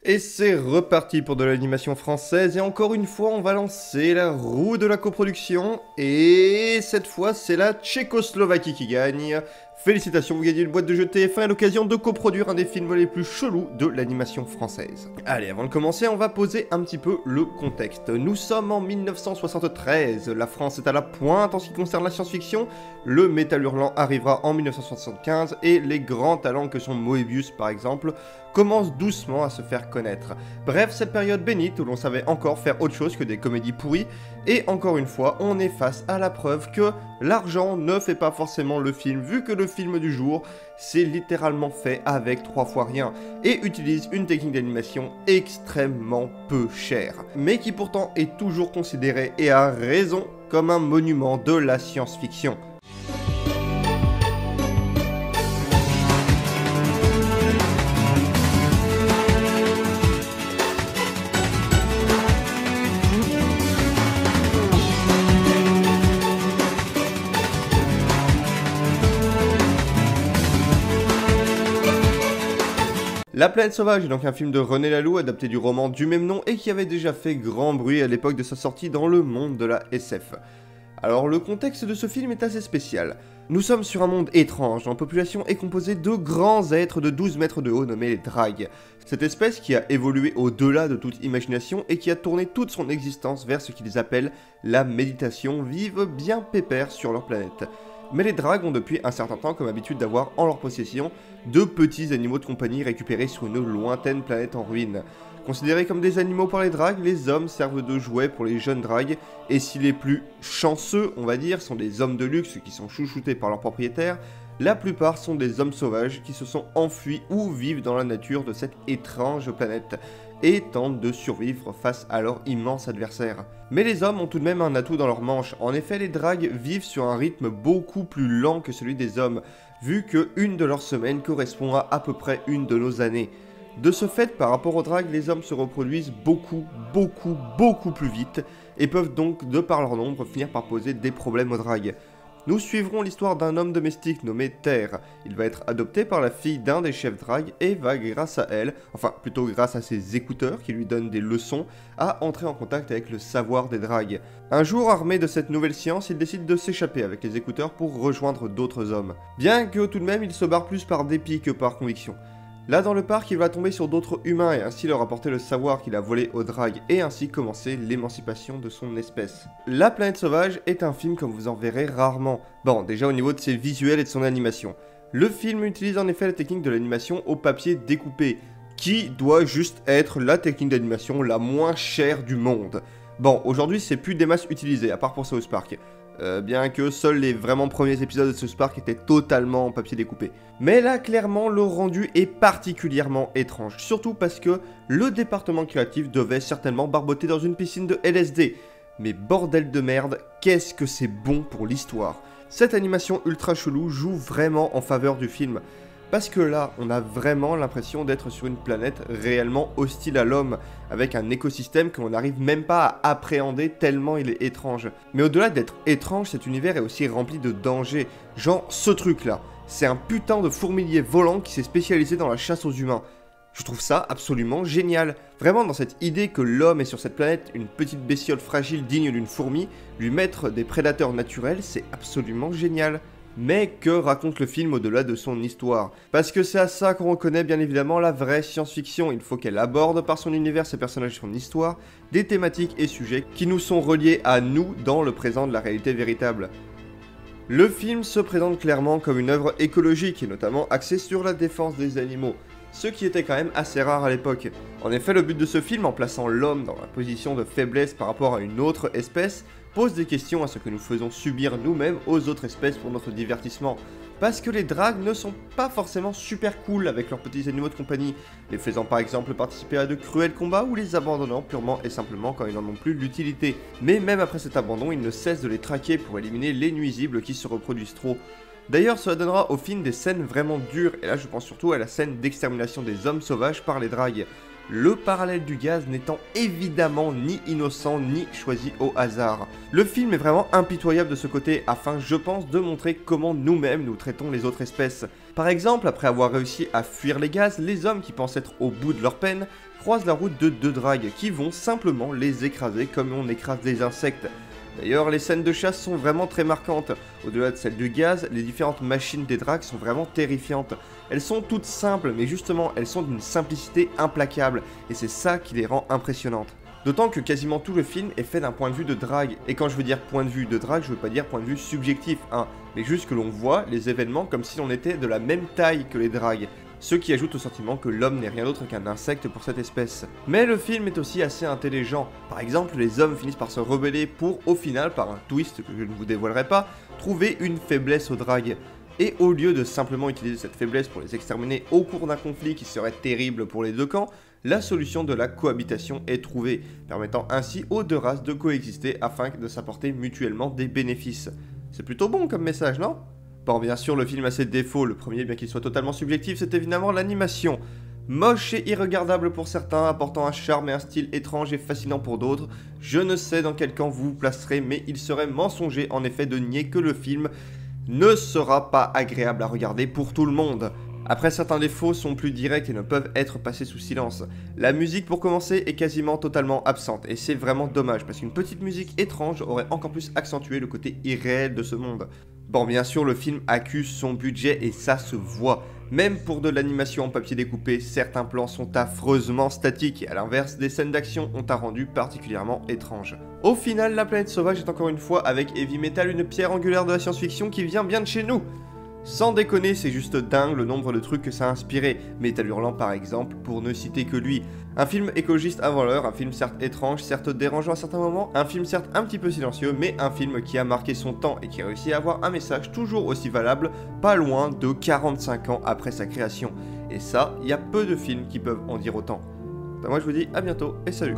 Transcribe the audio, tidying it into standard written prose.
Et c'est reparti pour de l'animation française, et encore une fois on va lancer la roue de la coproduction, et cette fois c'est la Tchécoslovaquie qui gagne. Félicitations, vous gagnez une boîte de jeux TF1 et l'occasion de coproduire un des films les plus chelous de l'animation française. Allez, avant de commencer, on va poser un petit peu le contexte. Nous sommes en 1973, la France est à la pointe en ce qui concerne la science-fiction, le métal hurlant arrivera en 1975, et les grands talents que sont Moebius par exemple, commencent doucement à se faire connaître. Bref, cette période bénite où l'on savait encore faire autre chose que des comédies pourries, et encore une fois, on est face à la preuve que l'argent ne fait pas forcément le film, vu que le film du jour, c'est littéralement fait avec 3 fois rien, et utilise une technique d'animation extrêmement peu chère, mais qui pourtant est toujours considérée, et à raison, comme un monument de la science-fiction. La Planète Sauvage est donc un film de René Laloux adapté du roman du même nom et qui avait déjà fait grand bruit à l'époque de sa sortie dans le monde de la SF. Alors le contexte de ce film est assez spécial. Nous sommes sur un monde étrange dont la population est composée de grands êtres de 12 mètres de haut nommés les Drags. Cette espèce qui a évolué au-delà de toute imagination et qui a tourné toute son existence vers ce qu'ils appellent la méditation vivent bien pépère sur leur planète. Mais les Drags ont depuis un certain temps comme habitude d'avoir en leur possession de petits animaux de compagnie récupérés sur une lointaine planète en ruine. Considérés comme des animaux par les Drags, les hommes servent de jouets pour les jeunes Drags, et si les plus chanceux, on va dire, sont des hommes de luxe qui sont chouchoutés par leurs propriétaires, la plupart sont des hommes sauvages qui se sont enfuis ou vivent dans la nature de cette étrange planète, et tentent de survivre face à leur immense adversaire. Mais les hommes ont tout de même un atout dans leur manche. En effet, les Drags vivent sur un rythme beaucoup plus lent que celui des hommes, vu que une de leurs semaines correspond à peu près une de nos années. De ce fait, par rapport aux Drags, les hommes se reproduisent beaucoup plus vite, et peuvent donc, de par leur nombre, finir par poser des problèmes aux Drags. Nous suivrons l'histoire d'un homme domestique nommé Terre. Il va être adopté par la fille d'un des chefs Drags et va, grâce à elle, enfin plutôt grâce à ses écouteurs qui lui donnent des leçons, à entrer en contact avec le savoir des Drags. Un jour, armé de cette nouvelle science, il décide de s'échapper avec les écouteurs pour rejoindre d'autres hommes. Bien que tout de même il se barre plus par dépit que par conviction. Là dans le parc, il va tomber sur d'autres humains et ainsi leur apporter le savoir qu'il a volé aux Drags et ainsi commencer l'émancipation de son espèce. La Planète Sauvage est un film comme vous en verrez rarement. Bon, déjà au niveau de ses visuels et de son animation. Le film utilise en effet la technique de l'animation au papier découpé, qui doit juste être la technique d'animation la moins chère du monde. Bon, aujourd'hui c'est plus des masses utilisées, à part pour South Park. Bien que seuls les vraiment premiers épisodes de South Park étaient totalement en papier découpé. Mais là, clairement, le rendu est particulièrement étrange, surtout parce que le département créatif devait certainement barboter dans une piscine de LSD. Mais bordel de merde, qu'est-ce que c'est bon pour l'histoire. Cette animation ultra chelou joue vraiment en faveur du film. Parce que là, on a vraiment l'impression d'être sur une planète réellement hostile à l'homme, avec un écosystème que l'on n'arrive même pas à appréhender tellement il est étrange. Mais au-delà d'être étrange, cet univers est aussi rempli de dangers. Genre ce truc-là, c'est un putain de fourmilier volant qui s'est spécialisé dans la chasse aux humains. Je trouve ça absolument génial. Vraiment dans cette idée que l'homme est sur cette planète, une petite bestiole fragile digne d'une fourmi, lui mettre des prédateurs naturels, c'est absolument génial. Mais que raconte le film au-delà de son histoire? Parce que c'est à ça qu'on reconnaît bien évidemment la vraie science-fiction. Il faut qu'elle aborde par son univers, ses personnages et son histoire, des thématiques et sujets qui nous sont reliés à nous dans le présent de la réalité véritable. Le film se présente clairement comme une œuvre écologique et notamment axée sur la défense des animaux, ce qui était quand même assez rare à l'époque. En effet, le but de ce film, en plaçant l'homme dans la position de faiblesse par rapport à une autre espèce, pose des questions à ce que nous faisons subir nous-mêmes aux autres espèces pour notre divertissement. Parce que les Drags ne sont pas forcément super cool avec leurs petits animaux de compagnie, les faisant par exemple participer à de cruels combats ou les abandonnant purement et simplement quand ils n'en ont plus l'utilité. Mais même après cet abandon, ils ne cessent de les traquer pour éliminer les nuisibles qui se reproduisent trop. D'ailleurs, cela donnera au film des scènes vraiment dures, et là je pense surtout à la scène d'extermination des hommes sauvages par les Drags. Le parallèle du gaz n'étant évidemment ni innocent ni choisi au hasard. Le film est vraiment impitoyable de ce côté afin, je pense, de montrer comment nous-mêmes nous traitons les autres espèces. Par exemple, après avoir réussi à fuir les gaz, les hommes qui pensent être au bout de leur peine croisent la route de deux dragues qui vont simplement les écraser comme on écrase des insectes. D'ailleurs, les scènes de chasse sont vraiment très marquantes. Au-delà de celles du gaz, les différentes machines des dragues sont vraiment terrifiantes. Elles sont toutes simples, mais justement, elles sont d'une simplicité implacable, et c'est ça qui les rend impressionnantes. D'autant que quasiment tout le film est fait d'un point de vue de drague, et quand je veux dire point de vue de drague, je veux pas dire point de vue subjectif, hein, mais juste que l'on voit les événements comme si l'on était de la même taille que les dragues. Ce qui ajoute au sentiment que l'homme n'est rien d'autre qu'un insecte pour cette espèce. Mais le film est aussi assez intelligent. Par exemple, les hommes finissent par se rebeller pour, au final, par un twist que je ne vous dévoilerai pas, trouver une faiblesse aux dragues. Et au lieu de simplement utiliser cette faiblesse pour les exterminer au cours d'un conflit qui serait terrible pour les deux camps, la solution de la cohabitation est trouvée, permettant ainsi aux deux races de coexister afin de s'apporter mutuellement des bénéfices. C'est plutôt bon comme message, non ? Bon, bien sûr, le film a ses défauts. Le premier, bien qu'il soit totalement subjectif, c'est évidemment l'animation. Moche et irregardable pour certains, apportant un charme et un style étrange et fascinant pour d'autres. Je ne sais dans quel camp vous vous placerez, mais il serait mensonger en effet de nier que le film ne sera pas agréable à regarder pour tout le monde. Après, certains défauts sont plus directs et ne peuvent être passés sous silence. La musique, pour commencer, est quasiment totalement absente, et c'est vraiment dommage, parce qu'une petite musique étrange aurait encore plus accentué le côté irréel de ce monde. Bon, bien sûr, le film accuse son budget, et ça se voit. Même pour de l'animation en papier découpé, certains plans sont affreusement statiques, et à l'inverse, des scènes d'action ont un rendu particulièrement étrange. Au final, La Planète Sauvage est encore une fois, avec Heavy Metal, une pierre angulaire de la science-fiction qui vient bien de chez nous. Sans déconner, c'est juste dingue le nombre de trucs que ça a inspiré, Métal Hurlant par exemple, pour ne citer que lui. Un film écologiste avant l'heure, un film certes étrange, certes dérangeant à certains moments, un film certes un petit peu silencieux, mais un film qui a marqué son temps et qui a réussi à avoir un message toujours aussi valable, pas loin de 45 ans après sa création. Et ça, il y a peu de films qui peuvent en dire autant. Moi je vous dis à bientôt et salut.